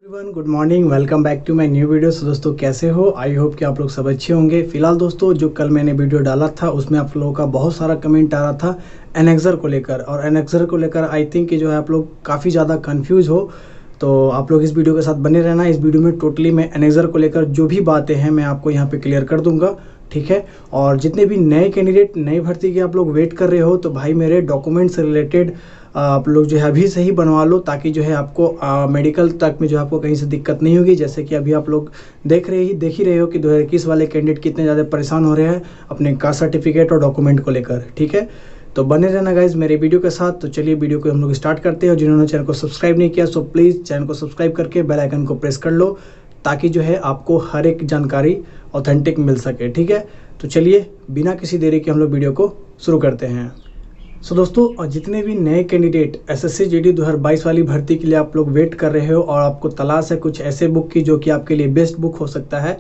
Everyone good morning, welcome back to my new video. So दोस्तों कैसे हो? I hope कि आप लोग सब अच्छे होंगे। फिलहाल दोस्तों जो कल मैंने वीडियो डाला था उसमें आप लोगों का बहुत सारा कमेंट आ रहा था एनेक्सर को लेकर, और एनेक्सर को लेकर आई थिंक कि जो है आप लोग काफ़ी ज़्यादा कंफ्यूज हो। तो आप लोग इस वीडियो के साथ बने रहना। इस वीडियो में टोटली मैं एनेक्सर को लेकर जो भी बातें हैं मैं आपको यहाँ पे क्लियर कर दूंगा, ठीक है। और जितने भी नए कैंडिडेट नई भर्ती के आप लोग वेट कर रहे हो तो भाई मेरे डॉक्यूमेंट से रिलेटेड आप लोग जो है अभी से ही बनवा लो, ताकि जो है आपको मेडिकल तक में जो है आपको कहीं से दिक्कत नहीं होगी। जैसे कि अभी आप लोग देख ही रहे हो कि 2021 वाले कैंडिडेट कितने ज़्यादा परेशान हो रहे हैं अपने कास्ट सर्टिफिकेट और डॉक्यूमेंट को लेकर, ठीक है। तो बने रहना गाइज मेरे वीडियो के साथ। तो चलिए वीडियो को हम लोग स्टार्ट करते हैं। और जिन्होंने चैनल को सब्सक्राइब नहीं किया सो प्लीज़ चैनल को सब्सक्राइब करके बेल आइकन को प्रेस कर लो, ताकि जो है आपको हर एक जानकारी ऑथेंटिक मिल सके, ठीक है। तो चलिए बिना किसी देरी के हम लोग वीडियो को शुरू करते हैं। सो दोस्तों जितने भी नए कैंडिडेट एसएससी जीडी 2022 वाली भर्ती के लिए आप लोग वेट कर रहे हो और आपको तलाश है कुछ ऐसे बुक की जो कि आपके लिए बेस्ट बुक हो सकता है,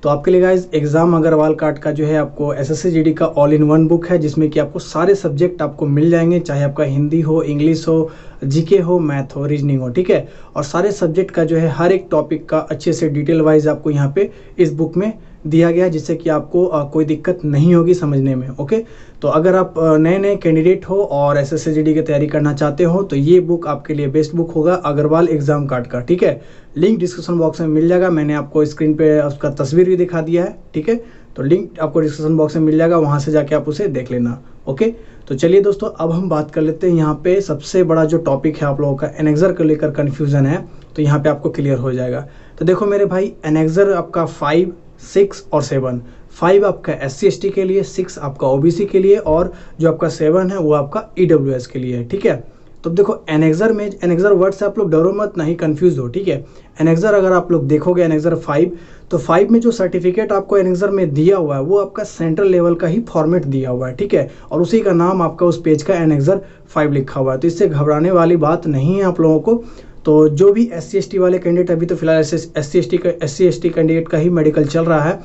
तो आपके लिए गाइज एग्जाम अग्रवाल कार्ड का जो है आपको एसएससी जीडी का ऑल इन वन बुक है, जिसमें कि आपको सारे सब्जेक्ट आपको मिल जाएंगे, चाहे आपका हिंदी हो, इंग्लिश हो, जीके हो, मैथ हो, रीजनिंग हो, ठीक है। और सारे सब्जेक्ट का जो है हर एक टॉपिक का अच्छे से डिटेल वाइज आपको यहाँ पे इस बुक में दिया गया है, जिससे कि आपको कोई दिक्कत नहीं होगी समझने में, ओके। तो अगर आप नए कैंडिडेट हो और एसएससी जीडी की तैयारी करना चाहते हो तो ये बुक आपके लिए बेस्ट बुक होगा अग्रवाल एग्जाम कार्ड का, ठीक है। लिंक डिस्क्रिप्शन बॉक्स में मिल जाएगा, मैंने आपको स्क्रीन पे उसका तस्वीर भी दिखा दिया है, ठीक है। तो लिंक आपको डिस्क्रिप्शन बॉक्स में मिल जाएगा, वहाँ से जाके आप उसे देख लेना, ओके। तो चलिए दोस्तों अब हम बात कर लेते हैं। यहाँ पे सबसे बड़ा जो टॉपिक है आप लोगों का एनेक्सर को लेकर कन्फ्यूजन है, तो यहाँ पे आपको क्लियर हो जाएगा। तो देखो मेरे भाई, एनेक्सर आपका 5, 6 और 7, 5 आपका SC/ST के लिए, 6 आपका OBC के लिए, और जो आपका 7 है वो आपका EWS के लिए है, ठीक है। तो देखो एनेक्सर वर्ड से आप लोग डरो मत, नहीं कंफ्यूज हो, ठीक है। एनेक्सर अगर आप लोग देखोगे एनेक्सर 5, तो 5 में जो सर्टिफिकेट आपको एनेक्सर में दिया हुआ है वो आपका सेंट्रल लेवल का ही फॉर्मेट दिया हुआ है, ठीक है। और उसी का नाम आपका उस पेज का एनेक्सर 5 लिखा हुआ है, तो इससे घबराने वाली बात नहीं है आप लोगों को। तो जो भी SC/ST वाले कैंडिडेट, अभी तो फिलहाल SC/ST कैंडिडेट का ही मेडिकल चल रहा है,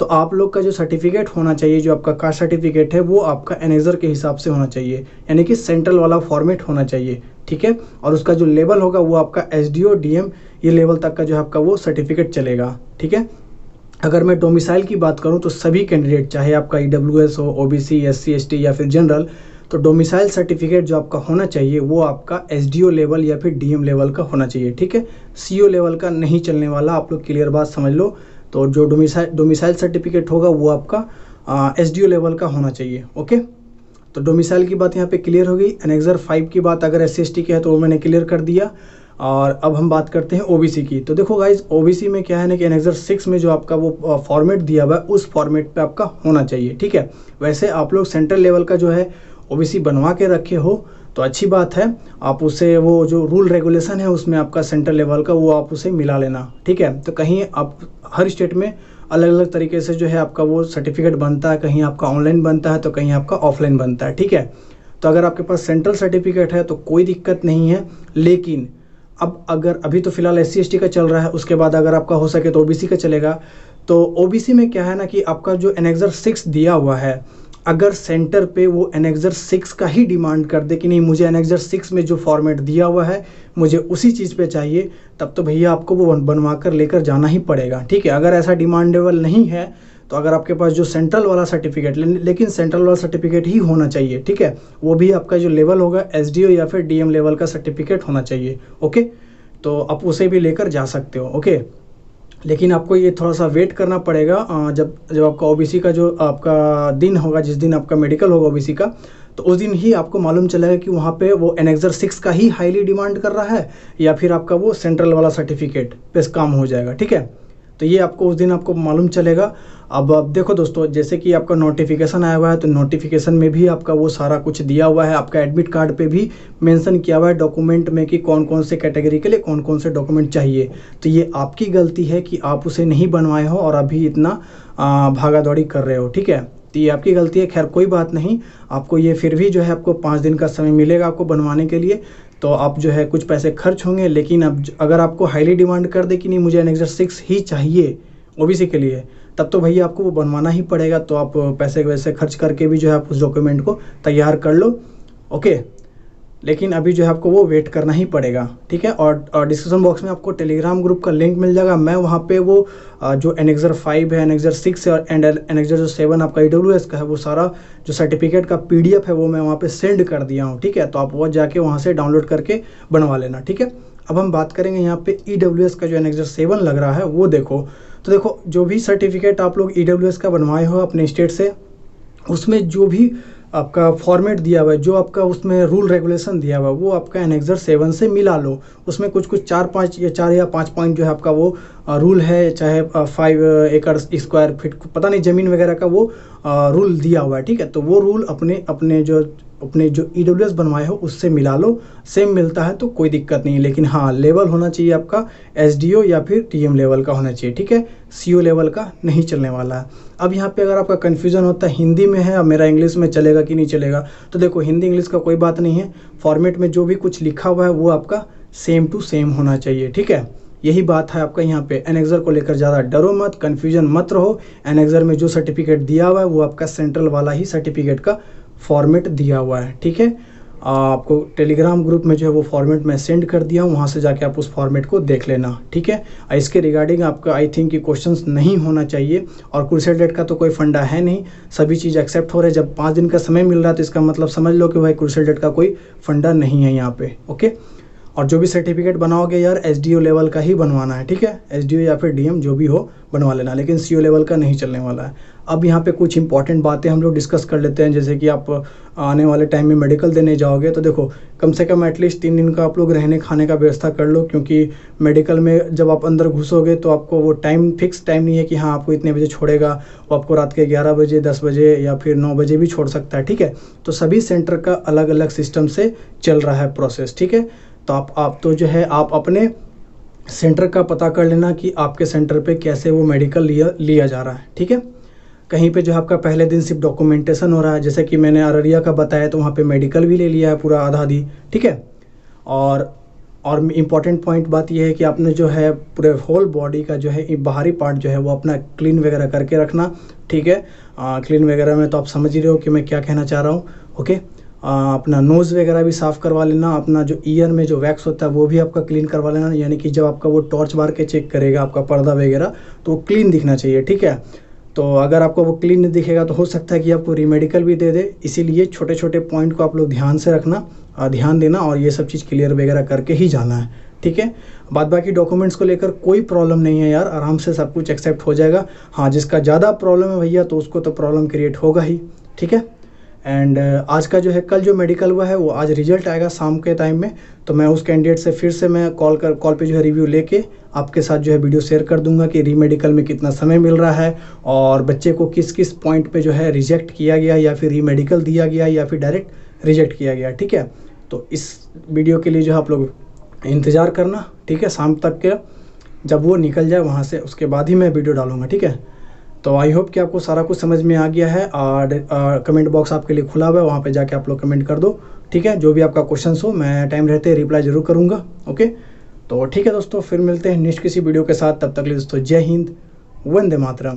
तो आप लोग का जो सर्टिफिकेट होना चाहिए, जो आपका कास्ट सर्टिफिकेट है, वो आपका एनेक्सर के हिसाब से होना चाहिए, यानी कि सेंट्रल वाला फॉर्मेट होना चाहिए, ठीक है। और उसका जो लेवल होगा वो आपका SDO DM ये लेवल तक का जो है आपका वो सर्टिफिकेट चलेगा, ठीक है। अगर मैं डोमिसाइल की बात करूँ तो सभी कैंडिडेट, चाहे आपका EWS हो, OBC, SC/ST या फिर जनरल, तो डोमिसाइल सर्टिफिकेट जो आपका होना चाहिए वो आपका SDO लेवल या फिर DM लेवल का होना चाहिए, ठीक है। CO लेवल का नहीं चलने वाला, आप लोग क्लियर बात समझ लो। तो जो डोमिसाइल सर्टिफिकेट होगा वो आपका SDO लेवल का होना चाहिए, ओके। तो डोमिसाइल की बात यहाँ पे क्लियर हो गई। एनेक्सर 5 की बात अगर SC/ST की है तो वो मैंने क्लियर कर दिया। और अब हम बात करते हैं OBC की। तो देखो गाइज, OBC में क्या है ना कि एनेक्सर 6 में जो आपका वो फॉर्मेट दिया हुआ है उस फॉर्मेट पे आपका होना चाहिए, ठीक है। वैसे आप लोग सेंट्रल लेवल का जो है OBC बनवा के रखे हो तो अच्छी बात है, आप उसे वो जो रूल रेगुलेशन है उसमें आपका सेंट्रल लेवल का वो आप उसे मिला लेना, ठीक है। तो कहीं आप हर स्टेट में अलग अलग तरीके से जो है आपका वो सर्टिफिकेट बनता है, कहीं आपका ऑनलाइन बनता है तो कहीं आपका ऑफलाइन बनता है, ठीक है। तो अगर आपके पास सेंट्रल सर्टिफिकेट है तो कोई दिक्कत नहीं है, लेकिन अब अगर अभी तो फिलहाल SC/ST का चल रहा है, उसके बाद अगर आपका हो सके तो OBC का चलेगा। तो OBC में क्या है ना कि आपका जो एनेक्सर 6 दिया हुआ है, अगर सेंटर पे वो एनेक्सर 6 का ही डिमांड कर दे कि नहीं मुझे एनेक्सर 6 में जो फॉर्मेट दिया हुआ है मुझे उसी चीज़ पे चाहिए, तब तो भैया आपको वो बनवा कर लेकर जाना ही पड़ेगा, ठीक है। अगर ऐसा डिमांडेबल नहीं है तो अगर आपके पास जो सेंट्रल वाला सर्टिफिकेट, लेकिन सेंट्रल वाला सर्टिफिकेट ही होना चाहिए, ठीक है, वो भी आपका जो लेवल होगा SDO या फिर DM लेवल का सर्टिफिकेट होना चाहिए, ओके। तो आप उसे भी लेकर जा सकते हो, ओके। लेकिन आपको ये थोड़ा सा वेट करना पड़ेगा, जब आपका OBC का जो आपका दिन होगा, जिस दिन आपका मेडिकल होगा OBC का, तो उस दिन ही आपको मालूम चलेगा कि वहाँ पे वो एनेक्सर 6 का ही हाईली डिमांड कर रहा है या फिर आपका वो सेंट्रल वाला सर्टिफिकेट पे काम हो जाएगा, ठीक है। तो ये आपको उस दिन आपको मालूम चलेगा। अब देखो दोस्तों, जैसे कि आपका नोटिफिकेशन आया हुआ है तो नोटिफिकेशन में भी आपका वो सारा कुछ दिया हुआ है, आपका एडमिट कार्ड पे भी मेंशन किया हुआ है डॉक्यूमेंट में कि कौन कौन से कैटेगरी के लिए कौन कौन से डॉक्यूमेंट चाहिए। तो ये आपकी गलती है कि आप उसे नहीं बनवाए हो और अभी इतना भागा दौड़ी कर रहे हो, ठीक है। तो ये आपकी गलती है, खैर कोई बात नहीं, आपको ये फिर भी जो है आपको 5 दिन का समय मिलेगा आपको बनवाने के लिए। तो आप जो है कुछ पैसे खर्च होंगे, लेकिन अब अगर आपको हाईली डिमांड कर दे कि नहीं मुझे एनेक्सर 6 ही चाहिए OBC के लिए, तब तो भैया आपको वो बनवाना ही पड़ेगा। तो आप पैसे वैसे खर्च करके भी जो है आप उस डॉक्यूमेंट को तैयार कर लो, ओके। लेकिन अभी जो है आपको वो वेट करना ही पड़ेगा, ठीक है। और डिस्क्रिप्शन बॉक्स में आपको टेलीग्राम ग्रुप का लिंक मिल जाएगा। मैं वहाँ पे वो जो एनेक्सर 5 है, एनेक्सर 6 है और एनेक्सर जो 7 आपका AWS का है, वो सारा जो सर्टिफिकेट का PDF है वो मैं वहाँ पे सेंड कर दिया हूँ, ठीक है। तो आप वो जाके वहाँ से डाउनलोड करके बनवा लेना, ठीक है। अब हम बात करेंगे यहाँ पे EWS का जो एनेक्सर 7 लग रहा है वो देखो। तो देखो, जो भी सर्टिफिकेट आप लोग EWS का बनवाए हो अपने स्टेट से, उसमें जो भी आपका फॉर्मेट दिया हुआ है, जो आपका उसमें रूल रेगुलेशन दिया हुआ है, वो आपका एनेक्सर 7 से मिला लो। उसमें कुछ 4 या 5 पॉइंट जो है आपका वो रूल है, चाहे 5 एकड़ स्क्वायर फीट पता नहीं ज़मीन वगैरह का वो रूल दिया हुआ है, ठीक है। तो वो रूल अपने जो EWS बनवाए हो उससे मिला लो। सेम मिलता है तो कोई दिक्कत नहीं है, लेकिन हाँ, लेवल होना चाहिए आपका SDO या फिर TM लेवल का होना चाहिए, ठीक है। CO लेवल का नहीं चलने वाला है। अब यहाँ पे अगर आपका कन्फ्यूज़न होता है हिंदी में है, अब मेरा इंग्लिश में चलेगा कि नहीं चलेगा, तो देखो, हिंदी इंग्लिश का कोई बात नहीं है। फॉर्मेट में जो भी कुछ लिखा हुआ है वो आपका सेम टू सेम होना चाहिए, ठीक है। यही बात है आपका यहाँ पे। एनेक्सर को लेकर ज़्यादा डरो मत, कन्फ्यूजन मत रहो। एनेक्सर में जो सर्टिफिकेट दिया हुआ है वो आपका सेंट्रल वाला ही सर्टिफिकेट का फॉर्मेट दिया हुआ है, ठीक है। आपको टेलीग्राम ग्रुप में जो है वो फॉर्मेट मैं सेंड कर दिया हूँ, वहाँ से जाके आप उस फॉर्मेट को देख लेना, ठीक है। इसके रिगार्डिंग आपका आई थिंक कि क्वेश्चंस नहीं होना चाहिए। और क्रूसेडेट का तो कोई फंडा है नहीं, सभी चीज़ एक्सेप्ट हो रहे हैं। जब 5 दिन का समय मिल रहा है तो इसका मतलब समझ लो कि भाई क्रूसेडेट का कोई फंडा नहीं है यहाँ पे, ओके। और जो भी सर्टिफिकेट बनाओगे यार, SDO लेवल का ही बनवाना है, ठीक है। SDO या फिर DM जो भी हो बनवा लेना, लेकिन CO लेवल का नहीं चलने वाला है। अब यहाँ पे कुछ इंपॉर्टेंट बातें हम लोग डिस्कस कर लेते हैं। जैसे कि आप आने वाले टाइम में मेडिकल देने जाओगे तो देखो, कम से कम एटलीस्ट 3 दिन का आप लोग रहने खाने का व्यवस्था कर लो, क्योंकि मेडिकल में जब आप अंदर घुसोगे तो आपको वो टाइम फिक्स टाइम नहीं है कि हाँ आपको इतने बजे छोड़ेगा। वो आपको रात के 11 बजे, 10 बजे या फिर 9 बजे भी छोड़ सकता है, ठीक है। तो सभी सेंटर का अलग अलग सिस्टम से चल रहा है प्रोसेस, ठीक है। तो आप तो जो है आप अपने सेंटर का पता कर लेना कि आपके सेंटर पे कैसे वो मेडिकल लिया जा रहा है, ठीक है। कहीं पे जो है आपका पहले दिन सिर्फ डॉक्यूमेंटेशन हो रहा है, जैसे कि मैंने अररिया का बताया, तो वहाँ पे मेडिकल भी ले लिया है पूरा आधा आधी, ठीक है। और इम्पॉर्टेंट पॉइंट बात यह है कि आपने जो है पूरे होल बॉडी का जो है बाहरी पार्ट जो है वो अपना क्लीन वगैरह करके रखना, ठीक है। क्लीन वगैरह में तो आप समझ ही रहे हो कि मैं क्या कहना चाह रहा हूँ, ओके। अपना नोज़ वगैरह भी साफ़ करवा लेना। अपना जो ईयर में जो वैक्स होता है वो भी आपका क्लीन करवा लेना, यानी कि जब आपका वो टॉर्च मार के चेक करेगा आपका पर्दा वगैरह तो वो क्लीन दिखना चाहिए, ठीक है। तो अगर आपको वो क्लीन नहीं दिखेगा तो हो सकता है कि आपको रीमेडिकल भी दे दे। इसीलिए छोटे छोटे पॉइंट को आप लोग ध्यान से रखना, ध्यान देना, और ये सब चीज़ क्लियर वगैरह करके ही जाना है, ठीक है। बाद बाकी डॉक्यूमेंट्स को लेकर कोई प्रॉब्लम नहीं है यार, आराम से सब कुछ एक्सेप्ट हो जाएगा। हाँ, जिसका ज़्यादा प्रॉब्लम है भैया तो उसको तो प्रॉब्लम क्रिएट होगा ही, ठीक है। एंड आज का जो है, कल जो मेडिकल हुआ है वो आज रिजल्ट आएगा शाम के टाइम में, तो मैं उस कैंडिडेट से फिर से मैं कॉल पे जो है रिव्यू लेके आपके साथ जो है वीडियो शेयर कर दूंगा कि रीमेडिकल में कितना समय मिल रहा है और बच्चे को किस किस पॉइंट पे जो है रिजेक्ट किया गया या फिर रीमेडिकल दिया गया या फिर डायरेक्ट रिजेक्ट किया गया, ठीक है। तो इस वीडियो के लिए जो है आप लोग इंतज़ार करना, ठीक है। शाम तक के जब वो निकल जाए वहाँ से, उसके बाद ही मैं वीडियो डालूँगा, ठीक है। तो आई होप कि आपको सारा कुछ समझ में आ गया है। और कमेंट बॉक्स आपके लिए खुला हुआ है, वहाँ पे जाके आप लोग कमेंट कर दो, ठीक है। जो भी आपका क्वेश्चन हो मैं टाइम रहते रिप्लाई जरूर करूँगा, ओके। तो ठीक है दोस्तों, फिर मिलते हैं नेक्स्ट किसी वीडियो के साथ। तब तक के लिए दोस्तों जय हिंद, वंदे मातरम।